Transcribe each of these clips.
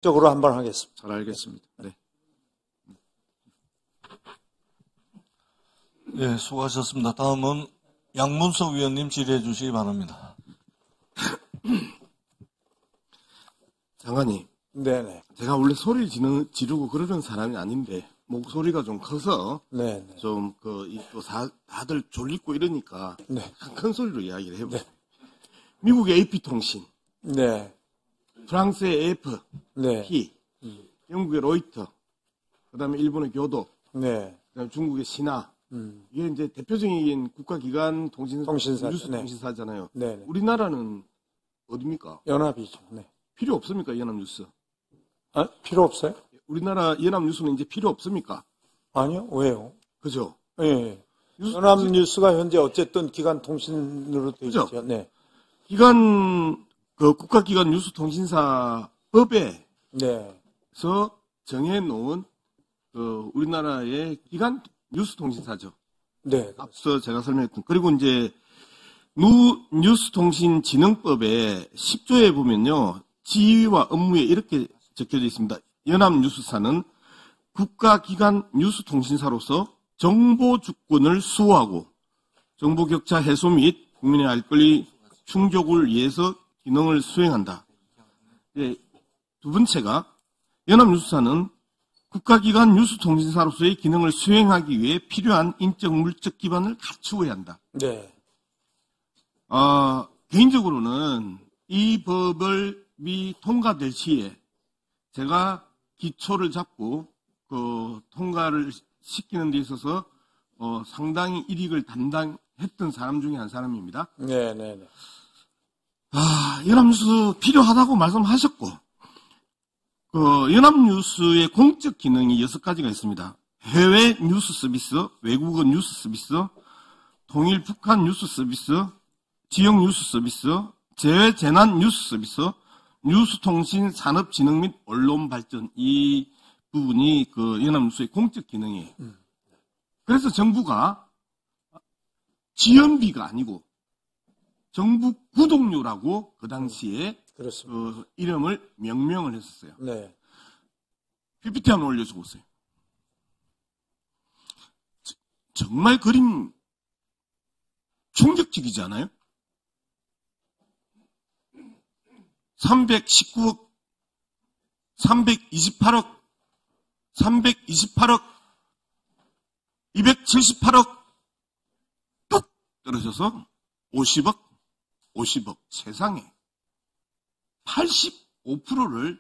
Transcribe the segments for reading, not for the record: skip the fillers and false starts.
적으로 한번 하겠습니다. 잘 알겠습니다. 네. 네, 수고하셨습니다. 다음은 양문석 위원님 질의해 주시기 바랍니다. 장관님, 네네. 제가 원래 소리 지르고 그러는 사람이 아닌데 목소리가 좀 커서 네네. 좀 다들 졸리고 이러니까 네. 큰 소리로 이야기를 해보세요. 네. 미국의 AP통신, 네. 프랑스의 AFP, 네. 영국의 로이터, 그다음에 일본의 교도, 네. 그다음에 중국의 신화. 이게 이제 대표적인 국가기관 통신사, 뉴스 네. 통신사잖아요. 네. 우리나라는 어디입니까? 연합이죠. 네. 필요 없습니까? 연합뉴스. 아, 필요 없어요? 우리나라 연합뉴스는 이제 필요 없습니까? 아니요. 왜요? 그죠? 예. 연합뉴스가 현재 어쨌든 기관 통신으로 되어 있죠. 그죠? 네. 국가기관 뉴스통신사법에서 네. 정해놓은 우리나라의 기관 뉴스통신사죠. 네. 앞서 제가 설명했던. 그리고 이제 뉴스통신진흥법의 10조에 보면요, 지위와 업무에 이렇게 적혀져 있습니다. 연합뉴스사는 국가기관 뉴스통신사로서 정보주권을 수호하고 정보격차 해소 및 국민의 알 권리 충족을 위해서 기능을 수행한다. 네, 두 번째가 연합뉴스사는 국가기관 뉴스통신사로서의 기능을 수행하기 위해 필요한 인적 물적 기반을 갖추어야 한다. 네. 개인적으로는 이 법이 통과될 시에 제가 기초를 잡고 통과를 시키는 데 있어서 상당히 일익을 담당했던 사람 중에 한 사람입니다. 네, 네, 네. 연합뉴스 필요하다고 말씀하셨고, 연합뉴스의 공적 기능이 6가지가 있습니다. 해외 뉴스 서비스, 외국어 뉴스 서비스, 통일 북한 뉴스 서비스, 지역 뉴스 서비스, 재난 뉴스 서비스, 뉴스통신 산업진흥 및 언론 발전, 이 부분이 연합뉴스의 공적 기능이에요. 그래서 정부가 지연비가 아니고 정부 구독료라고 그 당시에 이름을 명명을 했었어요. 네. PPT 한번 올려줘 보세요. 정말 그림 충격적이지 않아요? 319억, 328억, 328억, 278억 뚝 떨어져서 50억, 50억. 세상에 85%를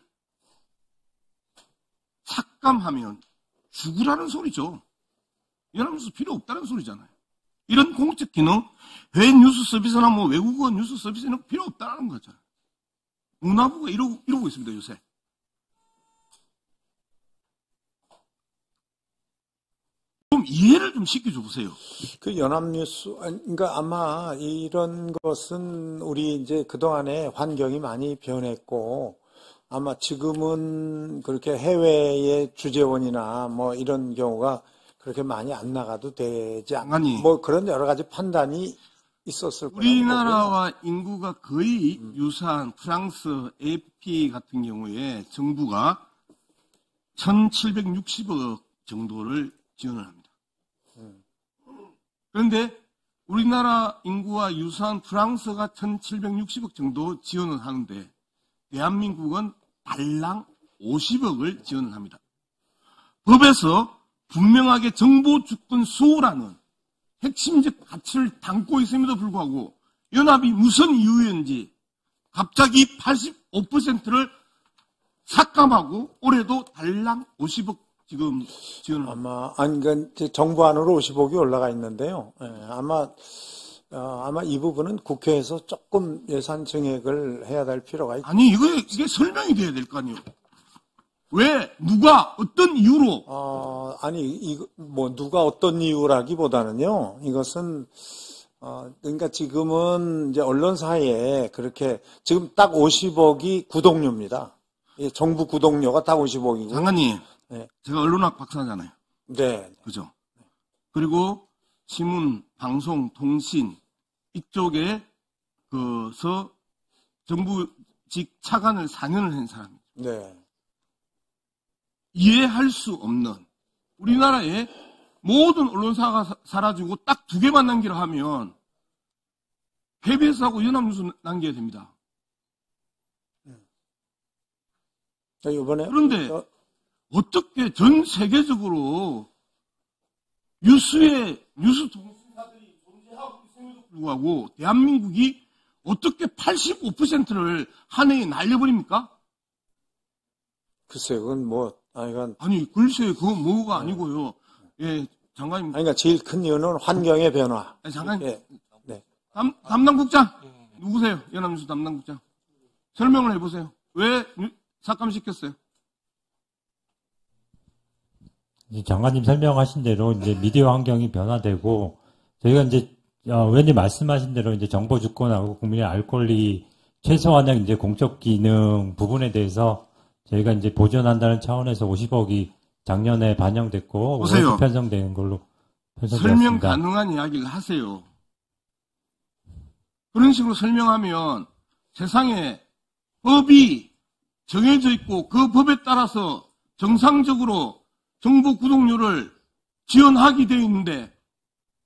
삭감하면 죽으라는 소리죠. 연합뉴스 필요 없다는 소리잖아요. 이런 공적 기능, 해외 뉴스 서비스나 외국어 뉴스 서비스는 필요 없다는 거죠. 문화부가 이러고 있습니다, 요새. 좀 이해를 좀 시켜줘 보세요. 연합뉴스, 그러니까 아마 이런 것은 우리 이제 그동안에 환경이 많이 변했고, 아마 지금은 그렇게 해외의 주재원이나 이런 경우가 그렇게 많이 안 나가도 되지 않니? 그런 여러 가지 판단이 있었을 거예요. 우리나라와 인구가 거의 유사한 프랑스 AFP 같은 경우에 정부가 1760억 정도를 지원을 합니다. 그런데 우리나라 인구와 유사한 프랑스가 1760억 정도 지원을 하는데 대한민국은 달랑 50억을 지원을 합니다. 법에서 분명하게 정보주권 수호라는 핵심적 가치를 담고 있음에도 불구하고 연합이 무슨 이유였는지 갑자기 85%를 삭감하고 올해도 달랑 50억 지금 지원을 그러니까 정부 안으로 50억이 올라가 있는데요. 아마 이 부분은 국회에서 조금 예산 증액을 해야 될 필요가 있죠. 아니 이게 설명이 돼야 될 거 아니에요. 왜 누가 어떤 이유로? 누가 어떤 이유라기보다는요. 이것은 그러니까 지금은 이제 언론사에 그렇게 지금 딱 50억이 구독료입니다. 정부 구독료가 딱 50억이고. 장관님, 네. 제가 언론학 박사잖아요. 네. 그죠? 그리고 신문, 방송, 통신 이쪽에서 정부직 차관을 4년을 한 사람이에요. 네. 이해할 수 없는 우리나라의 모든 언론사가 사라지고 딱 2개만 남기라 하면 KBS하고 연합뉴스 남겨야 됩니다. 이번에 그런데 어떻게 전 세계적으로 뉴스 통신사들이 존재하고 있음에도 불구하고 대한민국이 어떻게 85%를 한 해에 날려버립니까? 글쎄요, 그건 뭐, 아니, 글쎄, 그건 뭐가 아니고요. 예, 장관님. 그러니까 제일 큰 이유는 환경의 변화. 아니, 장관님. 예, 네. 담당국장. 누구세요? 연합뉴스 담당국장. 설명을 해보세요. 왜 삭감시켰어요? 장관님 설명하신 대로 이제 미디어 환경이 변화되고 저희가 이제 의원님 말씀하신 대로 이제 정보 주권하고 국민의 알 권리 최소한의 이제 공적 기능 부분에 대해서 저희가 이제 보존한다는 차원에서 50억이 작년에 반영됐고 보세요. 올해 편성되는 걸로 편성되었습니다. 설명 가능한 이야기를 하세요. 그런 식으로 설명하면 세상에 법이 정해져 있고 그 법에 따라서 정상적으로 정보 구독료를 지원하게 되어 있는데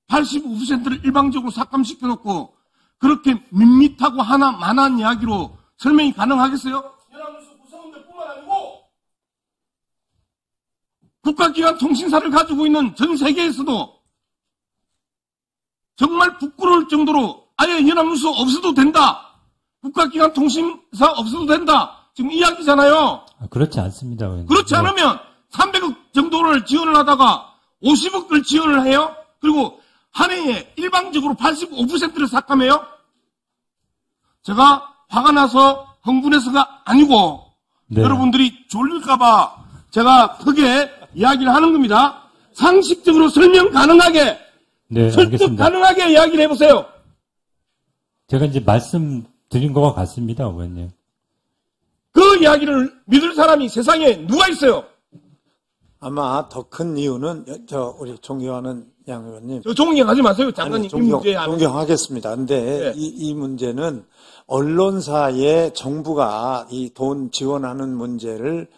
85%를 일방적으로 삭감시켜놓고 그렇게 밋밋하고 하나만한 이야기로 설명이 가능하겠어요? 연합뉴스 구성원들 뿐만 아니고 국가기관 통신사를 가지고 있는 전 세계에서도 정말 부끄러울 정도로 아예 연합뉴스 없어도 된다. 국가기관 통신사 없어도 된다. 지금 이야기잖아요. 그렇지 않습니다. 의원님. 그렇지 않으면 300억 정도를 지원을 하다가 50억을 지원을 해요. 그리고 한 해에 일방적으로 85%를 삭감해요. 제가 화가 나서 흥분해서가 아니고 네. 여러분들이 졸릴까봐 제가 크게 이야기를 하는 겁니다. 상식적으로 설명 가능하게 네, 설득 알겠습니다. 가능하게 이야기를 해보세요. 제가 이제 말씀드린 것과 같습니다, 의원님. 그 이야기를 믿을 사람이 세상에 누가 있어요? 아마 더 큰 이유는 우리 존경하는 양 의원님. 저 존경하지 마세요. 장관님. 이 문제에 안 존경하겠습니다. 근데 네. 이 문제는 언론사에 정부가 이 돈 지원하는 문제를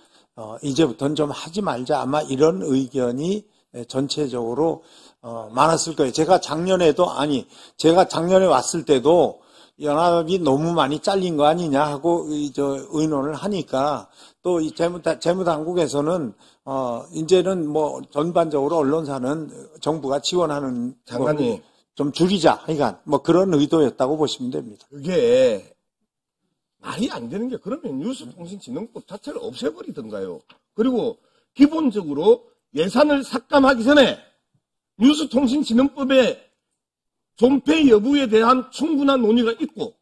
이제부터는 좀 하지 말자. 아마 이런 의견이 전체적으로 많았을 거예요. 제가 작년에 왔을 때도 연합이 너무 많이 잘린 거 아니냐 하고 의논을 하니까 또 이 재무당국에서는 이제는 뭐 전반적으로 언론사는 정부가 지원하는 장관님. 좀 줄이자. 그러니까 뭐 그런 의도였다고 보시면 됩니다. 그게 말이 안 되는 게 그러면 뉴스통신진흥법 자체를 없애버리던가요. 그리고 기본적으로 예산을 삭감하기 전에 뉴스통신진흥법의 존폐 여부에 대한 충분한 논의가 있고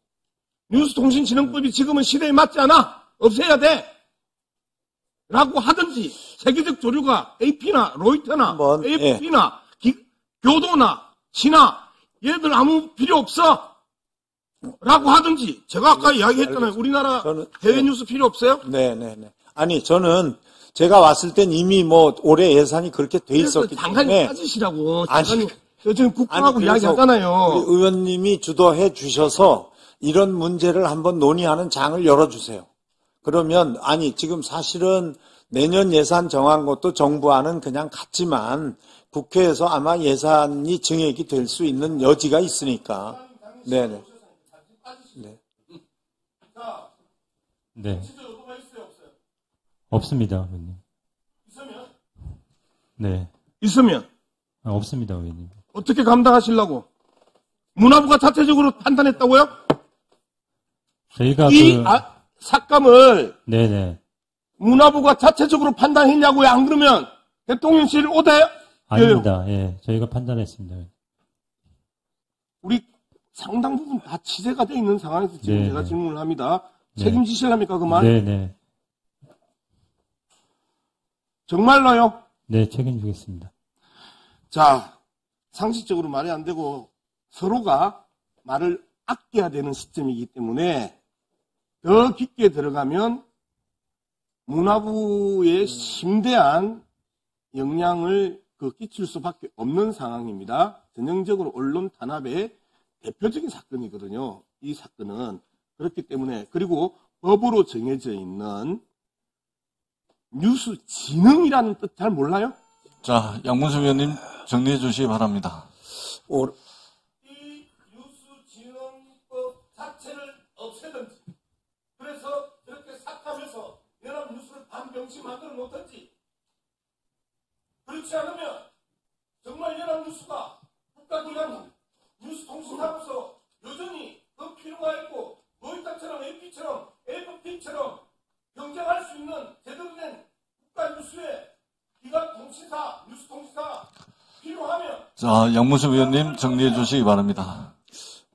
뉴스통신진흥법이 지금은 시대에 맞지 않아. 없애야 돼. 라고 하든지 세계적 조류가 AP나 로이터나 AFP나 교도나 신화 얘들 아무 필요 없어. 라고 하든지 제가 아까 이야기했잖아요. 우리나라 해외 뉴스 필요 없어요? 네네네. 아니 저는 제가 왔을 땐 이미 뭐 올해 예산이 그렇게 돼 있었기 장관님 때문에 빠지시라고. 아니, 장관님 저 지금 국방하고 그래서 이야기하잖아요. 우리 의원님이 주도해 주셔서 이런 문제를 한번 논의하는 장을 열어주세요. 그러면 지금 사실은 내년 예산 정한 것도 정부와는 그냥 같지만 국회에서 아마 예산이 증액이 될 수 있는 여지가 있으니까. 네네. 네. 네. 없습니다, 의원님. 있으면? 네. 있으면 없습니다, 의원님. 어떻게 감당하시려고? 문화부가 자체적으로 판단했다고요? 저희가 삭감을 네네. 문화부가 자체적으로 판단했냐고요? 안 그러면 대통령실 오대요? 아닙니다. 예, 저희가 판단했습니다. 우리 상당 부분 다 취재가 돼 있는 상황에서 지금 네, 제가 네. 질문을 합니다. 네. 책임지실랍니까, 그 말? 네네. 정말로요? 네, 책임지겠습니다. 자, 상식적으로 말이 안 되고 서로가 말을 아껴야 되는 시점이기 때문에 더 깊게 들어가면 문화부에 심대한 영향을 끼칠 수밖에 없는 상황입니다. 전형적으로 언론 탄압의 대표적인 사건이거든요. 이 사건은. 그렇기 때문에 그리고 법으로 정해져 있는 뉴스 진흥이라는 뜻 잘 몰라요? 자, 양문수 위원님 정리해 주시기 바랍니다. 올- 이 뉴스 진흥법 자체를 없애든지, 그래서 이렇게 삭하면서 연합뉴스를 반병치 만들어 놓든지, 그렇지 않으면 정말 연합뉴스가 국가기관 뉴스통신사로서 여전히 더 필요가 있고 로이터처럼 AP처럼 AFP처럼 경쟁할 수 있는 제대로 된 국가뉴스의 기관 통신사, 뉴스통신사 필요하면 자, 양문수 위원님 정리해 주시기 바랍니다.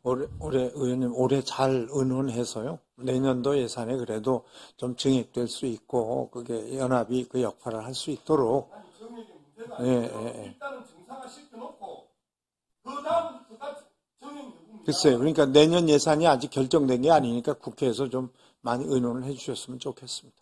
올해 의원님 올해 잘 의논해서요. 내년도 예산에 그래도 좀 증액될 수 있고 그게 연합이 그 역할을 할 수 있도록 정액의 문제가 예, 아니고 예, 예. 일단은 정상화 시켜놓고 그 다음부터가 정액 여부입니다. 글쎄요. 그러니까 내년 예산이 아직 결정된 게 아니니까 국회에서 좀 많이 의논을 해주셨으면 좋겠습니다.